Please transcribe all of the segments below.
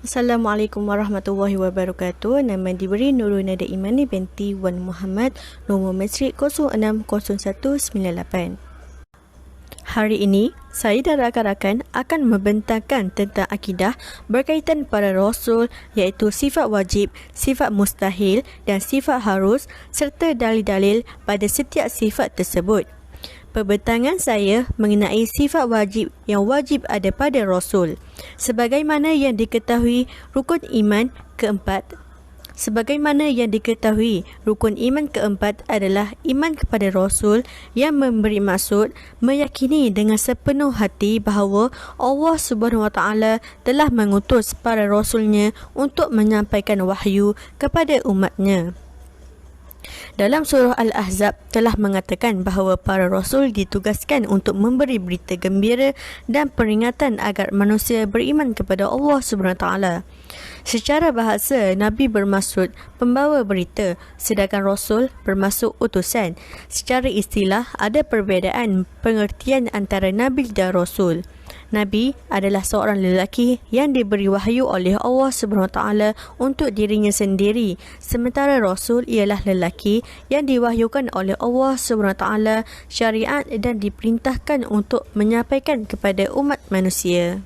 Assalamualaikum warahmatullahi wabarakatuh. Nama diberi Nurul Nada Imani binti Wan Muhammad, nombor matrik 060198. Hari ini, saya dan rakan-rakan akan membentangkan tentang akidah berkaitan para Rasul, iaitu sifat wajib, sifat mustahil dan sifat harus serta dalil-dalil pada setiap sifat tersebut. Pembentangan saya mengenai sifat wajib yang wajib ada pada Rasul. Sebagaimana yang diketahui, rukun iman keempat adalah iman kepada Rasul yang memberi maksud meyakini dengan sepenuh hati bahawa Allah SWT telah mengutus para Rasulnya untuk menyampaikan wahyu kepada umatnya. Dalam surah Al-Ahzab telah mengatakan bahawa para Rasul ditugaskan untuk memberi berita gembira dan peringatan agar manusia beriman kepada Allah SWT. Secara bahasa, Nabi bermaksud pembawa berita, sedangkan Rasul bermaksud utusan. Secara istilah, ada perbezaan pengertian antara Nabi dan Rasul. Nabi adalah seorang lelaki yang diberi wahyu oleh Allah SWT untuk dirinya sendiri, sementara Rasul ialah lelaki yang diwahyukan oleh Allah SWT syariat dan diperintahkan untuk menyampaikan kepada umat manusia.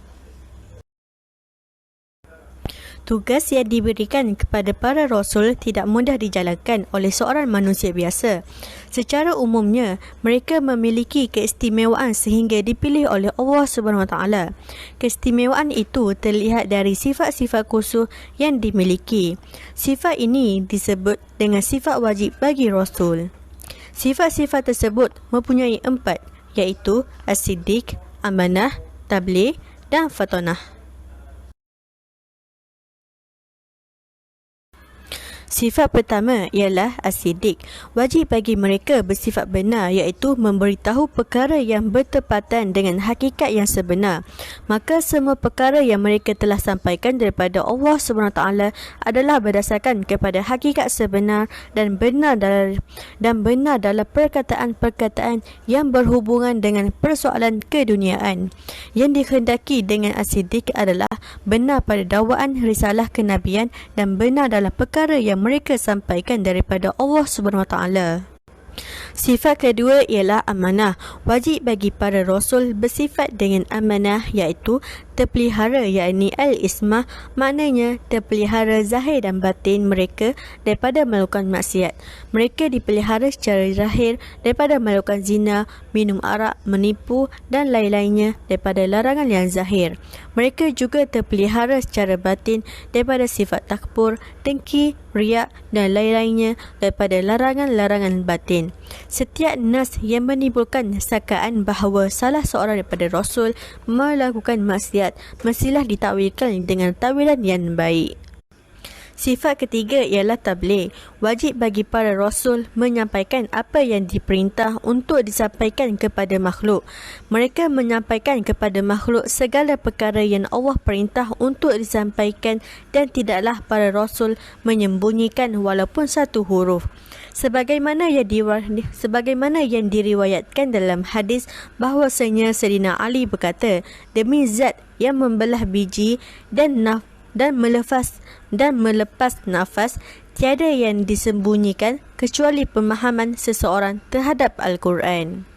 Tugas yang diberikan kepada para Rasul tidak mudah dijalankan oleh seorang manusia biasa. Secara umumnya, mereka memiliki keistimewaan sehingga dipilih oleh Allah SWT. Keistimewaan itu terlihat dari sifat-sifat khusus yang dimiliki. Sifat ini disebut dengan sifat wajib bagi Rasul. Sifat-sifat tersebut mempunyai 4, iaitu as-siddiq, amanah, tabligh dan fatonah. Sifat pertama ialah as-siddiq. Wajib bagi mereka bersifat benar, iaitu memberitahu perkara yang bertepatan dengan hakikat yang sebenar. Maka semua perkara yang mereka telah sampaikan daripada Allah SWT adalah berdasarkan kepada hakikat sebenar dan benar dalam perkataan-perkataan yang berhubungan dengan persoalan keduniaan. Yang dikehendaki dengan as-siddiq adalah benar pada dakwaan risalah kenabian dan benar dalam perkara yang mereka sampaikan daripada Allah SWT. Sifat kedua ialah amanah. Wajib bagi para Rasul bersifat dengan amanah, iaitu terpelihara, yakni al-ismah, maknanya terpelihara zahir dan batin mereka daripada melakukan maksiat. Mereka dipelihara secara zahir daripada melakukan zina, minum arak, menipu dan lain-lainnya daripada larangan yang zahir. Mereka juga terpelihara secara batin daripada sifat takbur, dengki, riak dan lain-lainnya daripada larangan-larangan batin. Setiap nas yang menimbulkan sangkaan bahawa salah seorang daripada Rasul melakukan maksiat mestilah ditakwilkan dengan takwilan yang baik. Sifat ketiga ialah tabligh. Wajib bagi para Rasul menyampaikan apa yang diperintah untuk disampaikan kepada makhluk. Mereka menyampaikan kepada makhluk segala perkara yang Allah perintah untuk disampaikan dan tidaklah para Rasul menyembunyikan walaupun satu huruf. Sebagaimana yang diriwayatkan dalam hadis bahawasanya Sayyidina Ali berkata, demi zat yang membelah biji dan melepas nafas, tiada yang disembunyikan kecuali pemahaman seseorang terhadap Al-Quran.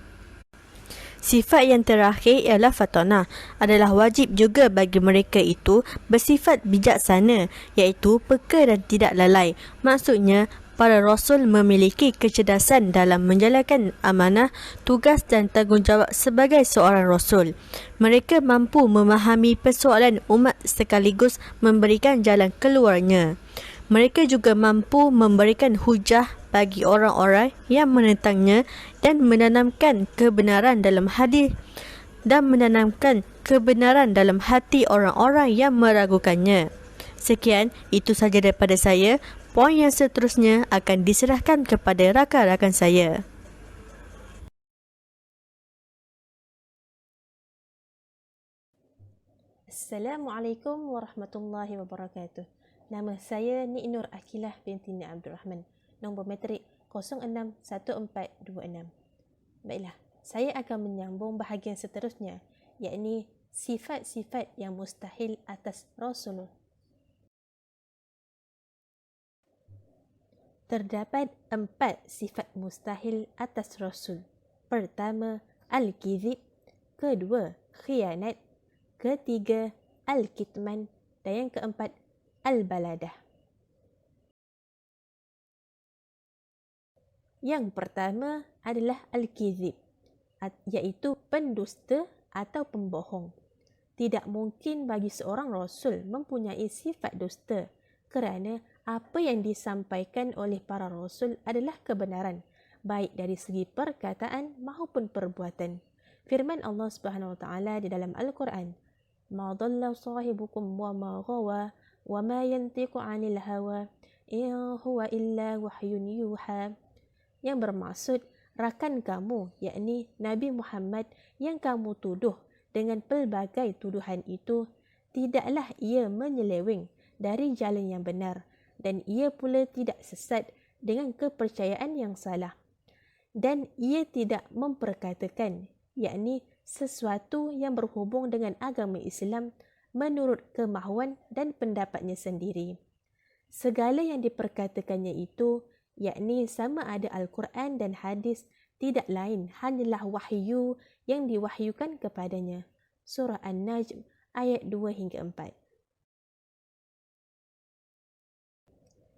Sifat yang terakhir ialah fatonah. Adalah wajib juga bagi mereka itu bersifat bijaksana, iaitu peka dan tidak lalai. Maksudnya, para Rasul memiliki kecerdasan dalam menjalankan amanah, tugas dan tanggungjawab sebagai seorang Rasul. Mereka mampu memahami persoalan umat sekaligus memberikan jalan keluarnya. Mereka juga mampu memberikan hujah bagi orang-orang yang menentangnya dan menanamkan kebenaran dalam hati orang-orang yang meragukannya. Sekian, itu sahaja daripada saya. Poin yang seterusnya akan diserahkan kepada rakan-rakan saya. Assalamualaikum warahmatullahi wabarakatuh. Nama saya Nik Nur Akilah binti Nik Abdul Rahman. Nombor matrik 061426. Baiklah, saya akan menyambung bahagian seterusnya, yakni sifat-sifat yang mustahil atas Rasulullah. Terdapat 4 sifat mustahil atas Rasul. Pertama, al-kizib. Kedua, khianat. Ketiga, al-kitman. Dan yang keempat, al-baladah. Yang pertama adalah al-kizib, iaitu pendusta atau pembohong. Tidak mungkin bagi seorang Rasul mempunyai sifat dusta kerana apa yang disampaikan oleh para Rasul adalah kebenaran, baik dari segi perkataan maupun perbuatan. Firman Allah Subhanahu Wa Taala di dalam Al-Quran, "Ma dhalla sahibukum wa ma ghawa wa ma yantiqu 'anil hawa in huwa illa wahyun yuha." Yang bermaksud, rakan kamu, yakni Nabi Muhammad yang kamu tuduh dengan pelbagai tuduhan itu, tidaklah ia menyeleweng dari jalan yang benar dan ia pula tidak sesat dengan kepercayaan yang salah. Dan ia tidak memperkatakan, yakni sesuatu yang berhubung dengan agama Islam menurut kemahuan dan pendapatnya sendiri. Segala yang diperkatakannya itu, yakni sama ada Al-Quran dan hadis, tidak lain hanyalah wahyu yang diwahyukan kepadanya. Surah An-Najm ayat 2 hingga 4.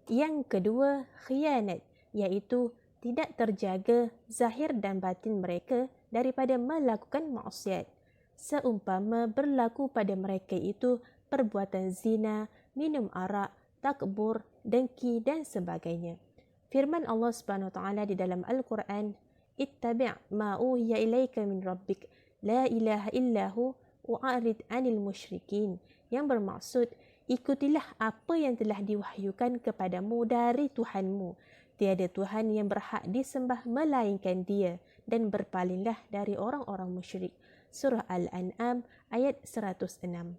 Yang kedua, khianat, iaitu tidak terjaga zahir dan batin mereka daripada melakukan maksiat. Seumpama berlaku pada mereka itu perbuatan zina, minum arak, takbur, dengki dan sebagainya. Firman Allah Subhanahu Wa Taala di dalam Al-Quran, "Ittabi' ma uhiya ilaika min rabbik, la ilaha illahu wa'arid 'anil musyrikin." Yang bermaksud, ikutilah apa yang telah diwahyukan kepadamu dari Tuhanmu. Tiada Tuhan yang berhak disembah melainkan Dia, dan berpalinglah dari orang-orang musyrik. Surah Al-An'am ayat 106.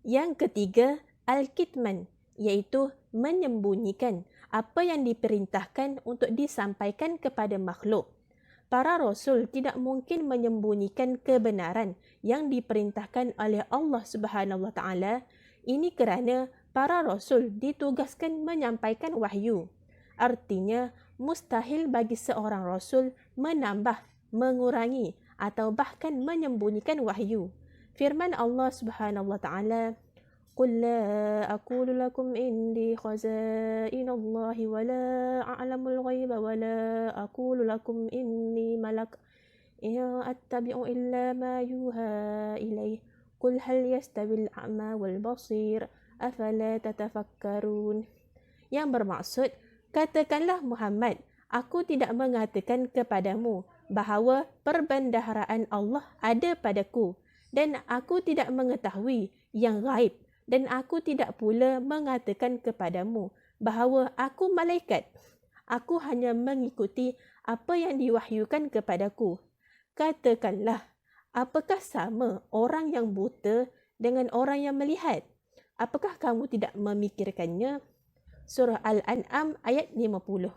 Yang ketiga, al-kitman, iaitu menyembunyikan apa yang diperintahkan untuk disampaikan kepada makhluk. Para Rasul tidak mungkin menyembunyikan kebenaran yang diperintahkan oleh Allah Subhanahu Wa Taala. Ini kerana para Rasul ditugaskan menyampaikan wahyu. Artinya, mustahil bagi seorang Rasul menambah, mengurangi atau bahkan menyembunyikan wahyu. Firman Allah Subhanahu Wa Taala, "Qul la aqulu lakum indi khaza'in Allah wa la a'lamul ghaiba wa la aqulu lakum inni malak in attabi'u illa ma yuha ilaih qul hal yastawil a'ma wal basir afala tatafakkarun." Yang bermaksud, katakanlah Muhammad, aku tidak mengatakan kepadamu bahawa perbendaharaan Allah ada padaku, dan aku tidak mengetahui yang gaib, dan aku tidak pula mengatakan kepadamu bahawa aku malaikat. Aku hanya mengikuti apa yang diwahyukan kepadaku. Katakanlah, apakah sama orang yang buta dengan orang yang melihat? Apakah kamu tidak memikirkannya? Surah Al-An'am ayat 50.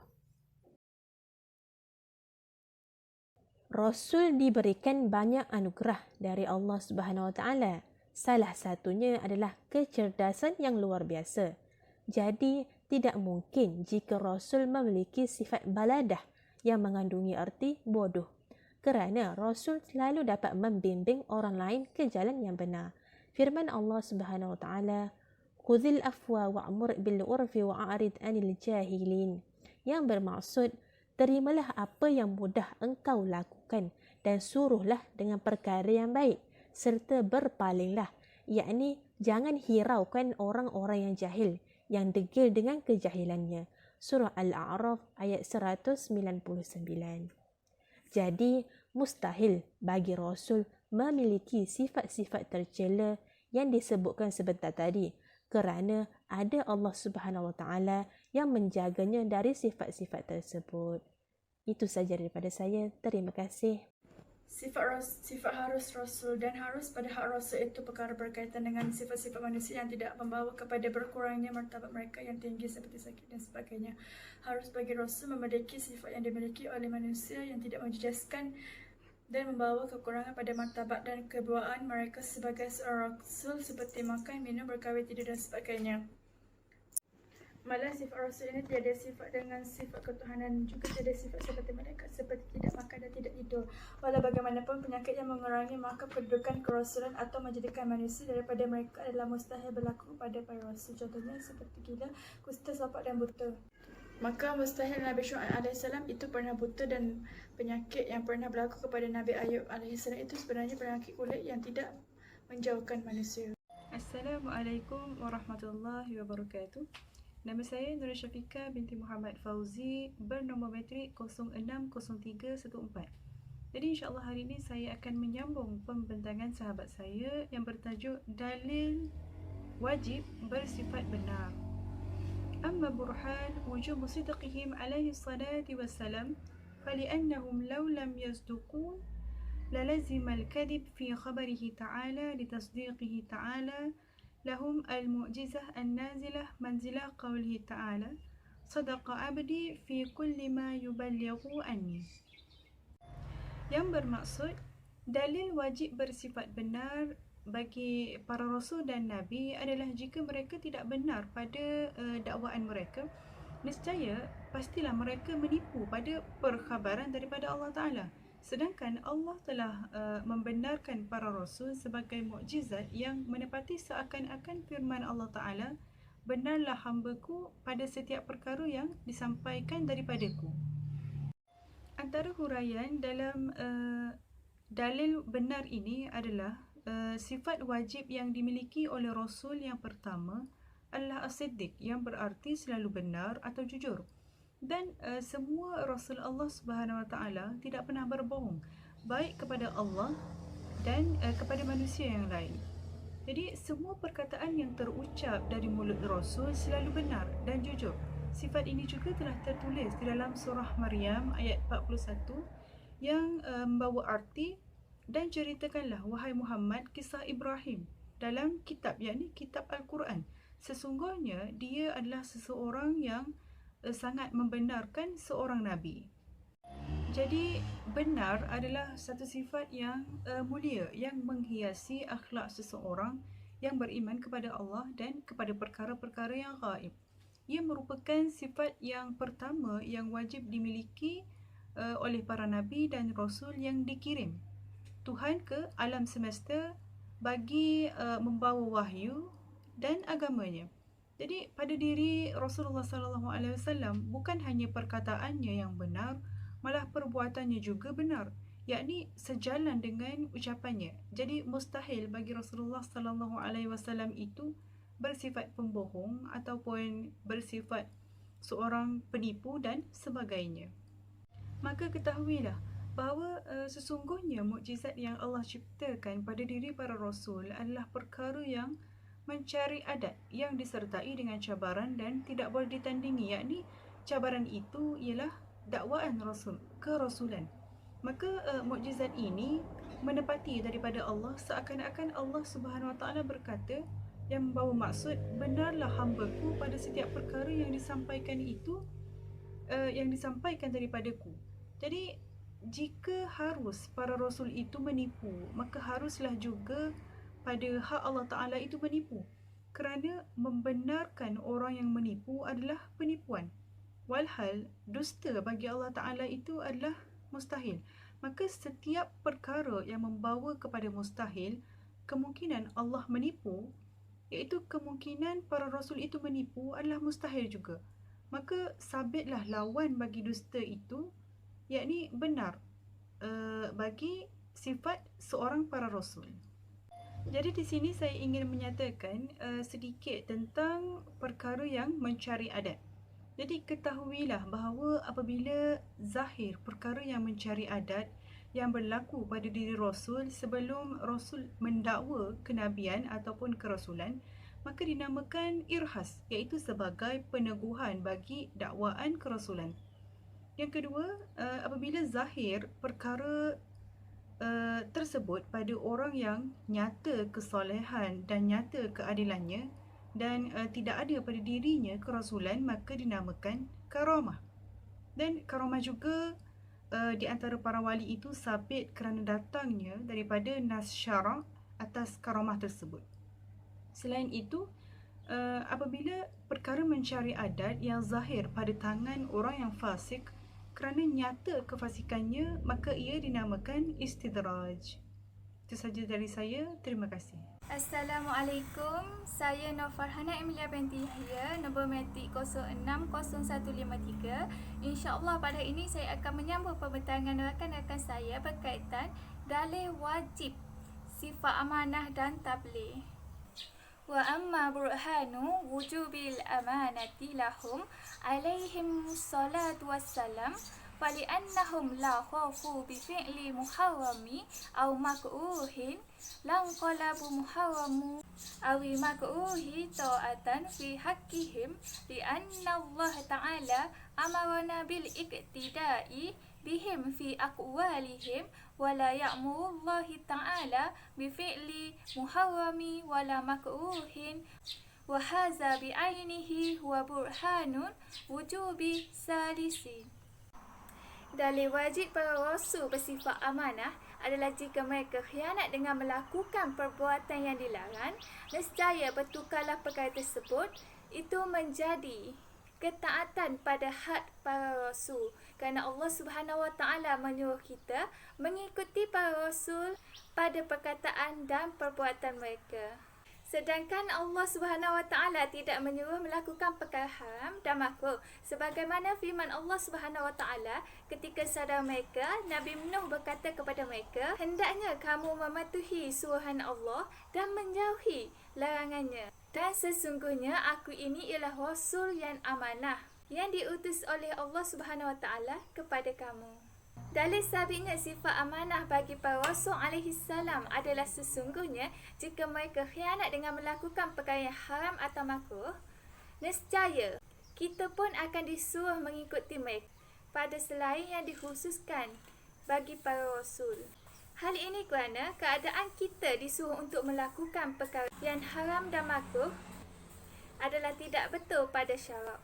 Rasul diberikan banyak anugerah dari Allah Subhanahu Wa Taala. Salah satunya adalah kecerdasan yang luar biasa. Jadi, tidak mungkin jika Rasul memiliki sifat baladah yang mengandungi arti bodoh. Kerana Rasul selalu dapat membimbing orang lain ke jalan yang benar. Firman Allah Subhanahu Wa Taala, "Khudhil afwa wa'mur bil urfi wa'arid 'anil jahilin." Yang bermaksud, terimalah apa yang mudah engkau lakukan dan suruhlah dengan perkara yang baik, serta berpalinglah, yakni jangan hiraukan orang-orang yang jahil, yang degil dengan kejahilannya. Surah Al-A'raf ayat 199. Jadi, mustahil bagi Rasul memiliki sifat-sifat tercela yang disebutkan sebentar tadi, kerana ada Allah Subhanahu Wa Taala yang menjaganya dari sifat-sifat tersebut. Itu sahaja daripada saya. Terima kasih. Sifat harus Rasul dan harus pada hak Rasul itu perkara berkaitan dengan sifat-sifat manusia yang tidak membawa kepada berkurangnya martabat mereka yang tinggi seperti sakit dan sebagainya. Harus bagi Rasul memiliki sifat yang dimiliki oleh manusia yang tidak menjejaskan dan membawa kekurangan pada martabat dan kebuaan mereka sebagai seorang Rasul seperti makan, minum, berkahwin, tidur dan sebagainya. Malah sifat Rasul ini tiada sifat dengan sifat ketuhanan, juga tiada sifat seperti mereka, seperti tidak makan dan tidak tidur. Walau bagaimanapun penyakit yang mengurangi maka kedudukan kerasulan atau menjadikan manusia daripada mereka adalah mustahil berlaku pada para Rasul. Contohnya seperti gila, kusta, sopak dan buta. Maka mustahil Nabi Syuaib AS itu pernah buta, dan penyakit yang pernah berlaku kepada Nabi Ayub AS itu sebenarnya penyakit kulit yang tidak menjauhkan manusia. Assalamualaikum warahmatullahi wabarakatuh. Nama saya Nurul Syafiqah binti Muhammad Fauzi, bernombor metrik 060314. Jadi insyaAllah hari ini saya akan menyambung pembentangan sahabat saya yang bertajuk dalil wajib bersifat benar. Amma burhan wujubu sidqihim alaihi salatu wassalam faliannahum law lam yasduqun للزم الكذب في خبره تعالى لتصديقه تعالى لهم المعجزة النازلة منزلة قوله تعالى صدق عبدي في كل ما يبلغ عني. Yang bermaksud dalil wajib bersifat benar bagi para rasul dan nabi adalah jika mereka tidak benar pada dakwaan mereka, nescaya pastilah mereka menipu pada perkhabaran daripada Allah Ta'ala. Sedangkan Allah telah membenarkan para rasul sebagai mukjizat yang menepati seakan-akan firman Allah Ta'ala, benarlah hamba-Ku pada setiap perkara yang disampaikan daripadaku. Antara huraian dalam dalil benar ini adalah sifat wajib yang dimiliki oleh rasul yang pertama adalah as-siddiq, yang berarti selalu benar atau jujur. Dan semua Rasul Allah Subhanahu Wa Taala tidak pernah berbohong, baik kepada Allah dan kepada manusia yang lain. Jadi semua perkataan yang terucap dari mulut Rasul selalu benar dan jujur. Sifat ini juga telah tertulis di dalam surah Maryam ayat 41 yang membawa arti, dan ceritakanlah wahai Muhammad kisah Ibrahim dalam kitab, yakni kitab Al-Quran. Sesungguhnya dia adalah seseorang yang sangat membenarkan seorang Nabi. Jadi benar adalah satu sifat yang mulia yang menghiasi akhlak seseorang yang beriman kepada Allah dan kepada perkara-perkara yang gaib. Ia merupakan sifat yang pertama yang wajib dimiliki oleh para Nabi dan Rasul yang dikirim Tuhan ke alam semesta bagi membawa wahyu dan agamanya. Jadi pada diri Rasulullah SAW bukan hanya perkataannya yang benar, malah perbuatannya juga benar, yakni sejalan dengan ucapannya. Jadi mustahil bagi Rasulullah SAW itu bersifat pembohong ataupun bersifat seorang penipu dan sebagainya. Maka ketahuilah bahawa sesungguhnya mukjizat yang Allah ciptakan pada diri para Rasul adalah perkara yang mencari adat yang disertai dengan cabaran dan tidak boleh ditandingi, yakni cabaran itu ialah dakwaan Rasul, kerasulan. Maka mukjizat ini menepati daripada Allah seakan-akan Allah Subhanahu Wa Taala berkata yang membawa maksud, benarlah hamba-Ku pada setiap perkara yang disampaikan itu yang disampaikan daripadaku. Jadi jika harus para Rasul itu menipu, maka haruslah juga pada hak Allah Ta'ala itu menipu, kerana membenarkan orang yang menipu adalah penipuan. Walhal dusta bagi Allah Ta'ala itu adalah mustahil. Maka setiap perkara yang membawa kepada mustahil, kemungkinan Allah menipu, iaitu kemungkinan para Rasul itu menipu adalah mustahil juga. Maka sabitlah lawan bagi dusta itu, yakni benar bagi sifat seorang para Rasul. Jadi di sini saya ingin menyatakan sedikit tentang perkara yang mencari adat. Jadi ketahuilah bahawa apabila zahir perkara yang mencari adat yang berlaku pada diri Rasul sebelum Rasul mendakwa kenabian ataupun kerasulan, maka dinamakan irhas, iaitu sebagai peneguhan bagi dakwaan kerasulan. Yang kedua, apabila zahir perkara tersebut pada orang yang nyata kesolehan dan nyata keadilannya dan tidak ada pada dirinya kerasulan, maka dinamakan karamah. Dan karamah juga di antara para wali itu sabit kerana datangnya daripada nas syara' atas karamah tersebut. Selain itu, apabila perkara mencari adat yang zahir pada tangan orang yang fasik kerana nyata kefasikannya, maka ia dinamakan istidraj. Itu saja dari saya. Terima kasih. Assalamualaikum, saya Nur Farhana Emilia binti Yahya, nombor matrik 060153. InsyaAllah pada ini saya akan menyambung pembentangan rakan-rakan saya berkaitan dalil wajib, sifat amanah dan tabligh. Wa amma burhanu wujubil amanati lahum alaihim salatu wassalam فلأنهم لا خوفوا بفعل محرم أو مكروه لانقلبوا محرم أو مكروه طاعة في حقهم لأن الله تعالى أمرنا بالاقتداء بهم في أقوالهم ولا يأمر الله تعالى بفعل محرم ولا مكروه وهذا بعينه هو برهان وجوب ثالث. Dalil wajib para rasul bersifat amanah adalah jika mereka khianat dengan melakukan perbuatan yang dilarang, nescaya bertukarlah perkara tersebut. Itu menjadi ketaatan pada had para rasul, kerana Allah Subhanahu Wa Taala menyuruh kita mengikuti para rasul pada perkataan dan perbuatan mereka. Sedangkan Allah Subhanahu Wa Taala tidak menyuruh melakukan perkara haram dan makruh, sebagaimana firman Allah Subhanahu Wa Taala ketika saudara mereka Nabi Nuh berkata kepada mereka, hendaknya kamu mematuhi suruhan Allah dan menjauhi larangannya. Dan sesungguhnya aku ini ialah rasul yang amanah yang diutus oleh Allah Subhanahu Wa Taala kepada kamu. Dalil sabitnya sifat amanah bagi para rasul alaihissalam adalah sesungguhnya jika mereka khianat dengan melakukan perkara yang haram atau makruh, nescaya kita pun akan disuruh mengikuti mereka pada selain yang dikhususkan bagi para rasul. Hal ini kerana keadaan kita disuruh untuk melakukan perkara yang haram dan makruh adalah tidak betul pada syarak.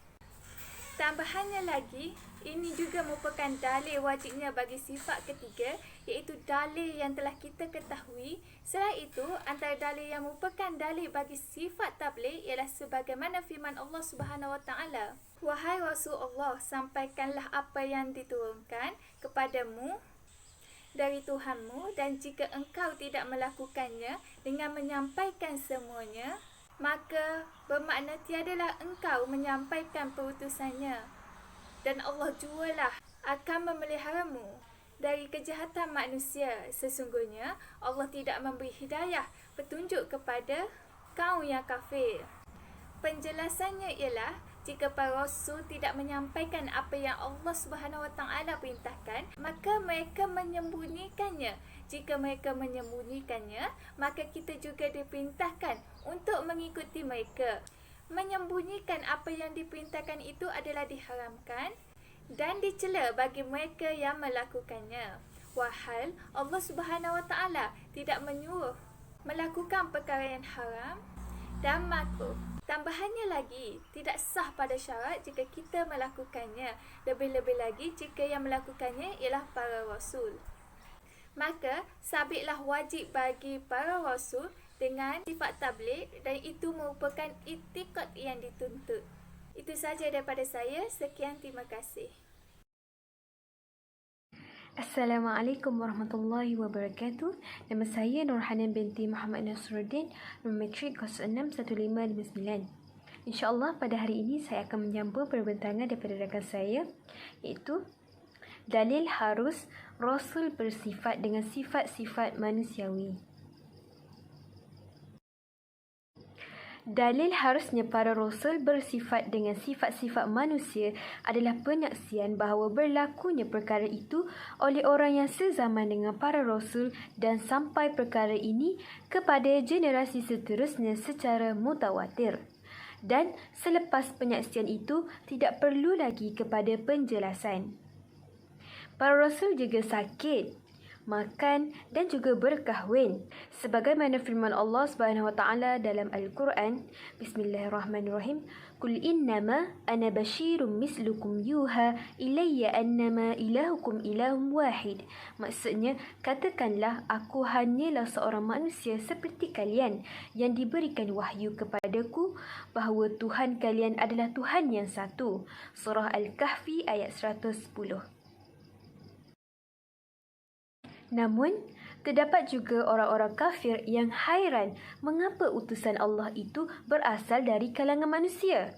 Tambahannya lagi, ini juga merupakan dalil wajibnya bagi sifat ketiga, iaitu dalil yang telah kita ketahui. Selain itu, antara dalil yang merupakan dalil bagi sifat tabligh ialah sebagaimana firman Allah Subhanahu Wa Taala, wahai Rasulullah, sampaikanlah apa yang diturunkan kepadamu dari Tuhanmu, dan jika engkau tidak melakukannya dengan menyampaikan semuanya, maka bermakna tiadalah engkau menyampaikan perutusannya, dan Allah jualah akan memeliharamu dari kejahatan manusia. Sesungguhnya Allah tidak memberi hidayah petunjuk kepada kaum yang kafir. Penjelasannya ialah jika para rasul tidak menyampaikan apa yang Allah Subhanahu Wa Taala perintahkan, maka mereka menyembunyikannya. Jika mereka menyembunyikannya, maka kita juga diperintahkan untuk mengikuti mereka. Menyembunyikan apa yang diperintahkan itu adalah diharamkan dan dicela bagi mereka yang melakukannya. Wahal Allah Subhanahu Wa Taala tidak menyuruh melakukan perkara yang haram dan makruh. Tambahannya lagi, tidak sah pada syarat jika kita melakukannya, lebih-lebih lagi jika yang melakukannya ialah para rasul. Maka sabitlah wajib bagi para rasul dengan sifat tabligh, dan itu merupakan i'tiqad yang dituntut. Itu sahaja daripada saya. Sekian, terima kasih. Assalamualaikum warahmatullahi wabarakatuh. Nama saya Nurhanan binti Muhammad Nasruddin, nombor matrik 061559. InsyaAllah pada hari ini saya akan menyambung perbincangan daripada rakan saya, iaitu dalil harus Rasul bersifat dengan sifat-sifat manusiawi. Dalil harusnya para Rasul bersifat dengan sifat-sifat manusia adalah penyaksian bahawa berlakunya perkara itu oleh orang yang sezaman dengan para Rasul dan sampai perkara ini kepada generasi seterusnya secara mutawatir. Dan selepas penyaksian itu tidak perlu lagi kepada penjelasan. Para Rasul juga sakit, makan dan juga berkahwin. Sebagaimana firman Allah Subhanahu wa taala dalam Al-Quran, Bismillahirrahmanirrahim, "Qul innama ana basyirum mislukum yuha ilayya annama ilahukum ilahum wahid." Maksudnya, katakanlah aku hanyalah seorang manusia seperti kalian yang diberikan wahyu kepadaku bahawa Tuhan kalian adalah Tuhan yang satu. Surah Al-Kahfi ayat 110. Namun, terdapat juga orang-orang kafir yang hairan mengapa utusan Allah itu berasal dari kalangan manusia.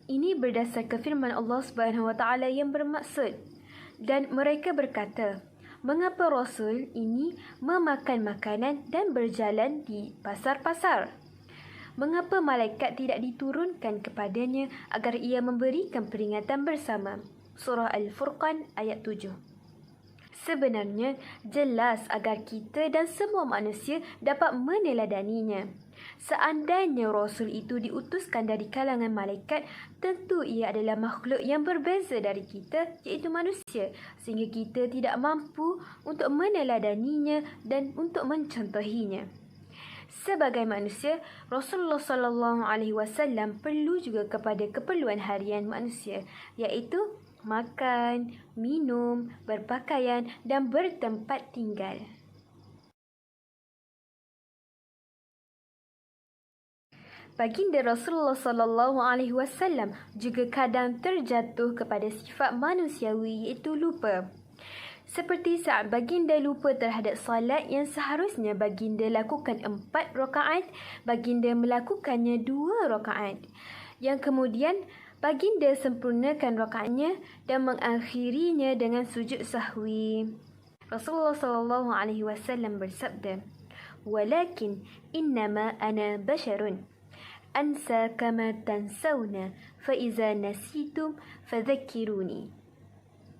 Ini berdasarkan firman Allah Subhanahu wa taala yang bermaksud, dan mereka berkata, mengapa Rasul ini memakan makanan dan berjalan di pasar-pasar? Mengapa malaikat tidak diturunkan kepadanya agar ia memberikan peringatan bersama? Surah Al-Furqan ayat 7. Sebenarnya, jelas agar kita dan semua manusia dapat meneladaninya. Seandainya Rasul itu diutuskan dari kalangan malaikat, tentu ia adalah makhluk yang berbeza dari kita, iaitu manusia, sehingga kita tidak mampu untuk meneladaninya dan untuk mencontohinya. Sebagai manusia, Rasulullah SAW perlu juga kepada keperluan harian manusia, iaitu makan, minum, berpakaian dan bertempat tinggal. Baginda Rasulullah SAW juga kadang terjatuh kepada sifat manusiawi, iaitu lupa. Seperti saat baginda lupa terhadap salat yang seharusnya baginda lakukan 4 rakaat, baginda melakukannya 2 rakaat. Yang kemudian baginda sempurnakan rakaatnya dan mengakhirinya dengan sujud sahwi. Rasulullah SAW bersabda, "Walakin innama ana basharun ansa kama tansawna fa iza nasitum fadhakkiruni."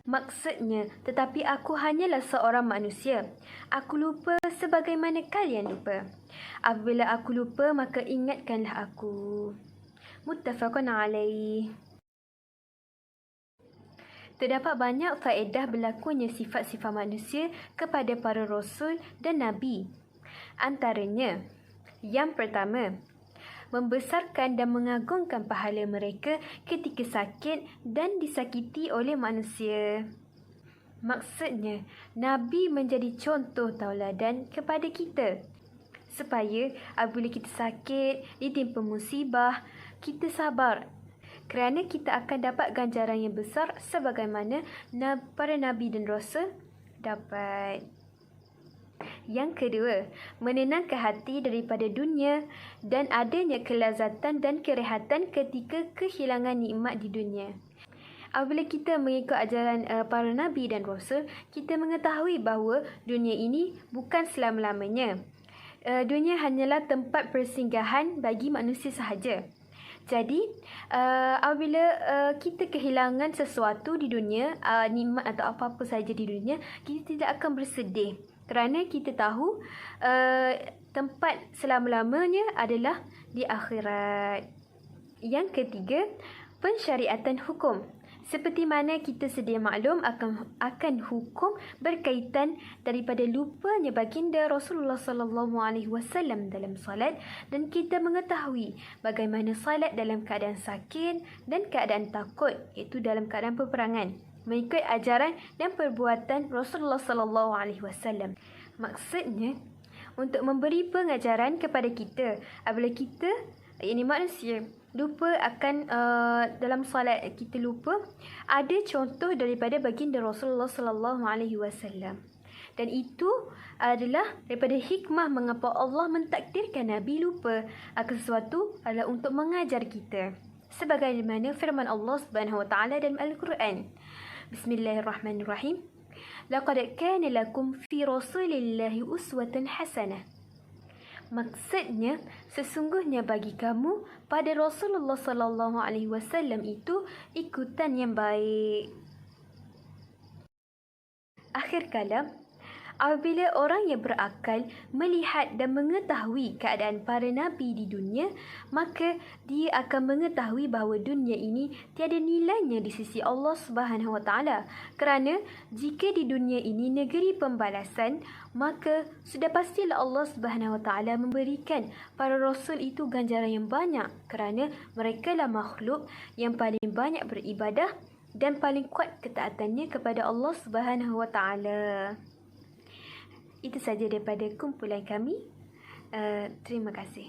Maksudnya, tetapi aku hanyalah seorang manusia. Aku lupa sebagaimana kalian lupa. Apabila aku lupa, maka ingatkanlah aku. Muttafaqun alaih. Terdapat banyak faedah berlakunya sifat-sifat manusia kepada para rasul dan nabi. Antaranya, yang pertama, membesarkan dan mengagungkan pahala mereka ketika sakit dan disakiti oleh manusia. Maksudnya, Nabi menjadi contoh tauladan kepada kita, supaya apabila kita sakit, ditimpa musibah, kita sabar, kerana kita akan dapat ganjaran yang besar sebagaimana para Nabi dan Rasul dapat. Yang kedua, menenangkan hati daripada dunia dan adanya kelazatan dan kerehatan ketika kehilangan nikmat di dunia. Apabila kita mengikut ajaran para Nabi dan Rasul, kita mengetahui bahawa dunia ini bukan selama-lamanya. Dunia hanyalah tempat persinggahan bagi manusia sahaja. Jadi, apabila kita kehilangan sesuatu di dunia, nikmat atau apa-apa saja di dunia, kita tidak akan bersedih. Kerana kita tahu tempat selama-lamanya adalah di akhirat. Yang ketiga, pensyariatan hukum. Seperti mana kita sedia maklum akan hukum berkaitan daripada lupanya baginda Rasulullah SAW dalam salat, dan kita mengetahui bagaimana salat dalam keadaan sakit dan keadaan takut, iaitu dalam keadaan peperangan, mengikut ajaran dan perbuatan Rasulullah SAW. Maksudnya, untuk memberi pengajaran kepada kita apabila kita, ini manusia, lupa akan dalam solat kita lupa, ada contoh daripada baginda Rasulullah SAW, dan itu adalah daripada hikmah mengapa Allah mentakdirkan Nabi lupa akan sesuatu adalah untuk mengajar kita, sebagaimana firman Allah Subhanahu wa taala dalam Al-Quran. Bismillahirrahmanirrahim. Laqad kana lakum fi Rasulillahi uswatun hasanah. Maksudnya, sesungguhnya bagi kamu pada Rasulullah SAW itu ikutan yang baik. Akhir kalam, Apabila orang yang berakal melihat dan mengetahui keadaan para nabi di dunia, maka dia akan mengetahui bahawa dunia ini tiada nilainya di sisi Allah Subhanahu Wa Taala. Kerana jika di dunia ini negeri pembalasan, maka sudah pastilah Allah Subhanahu Wa Taala memberikan para rasul itu ganjaran yang banyak, kerana mereka lah makhluk yang paling banyak beribadah dan paling kuat ketaatannya kepada Allah Subhanahu Wa Taala. Itu saja daripada kumpulan kami. Terima kasih.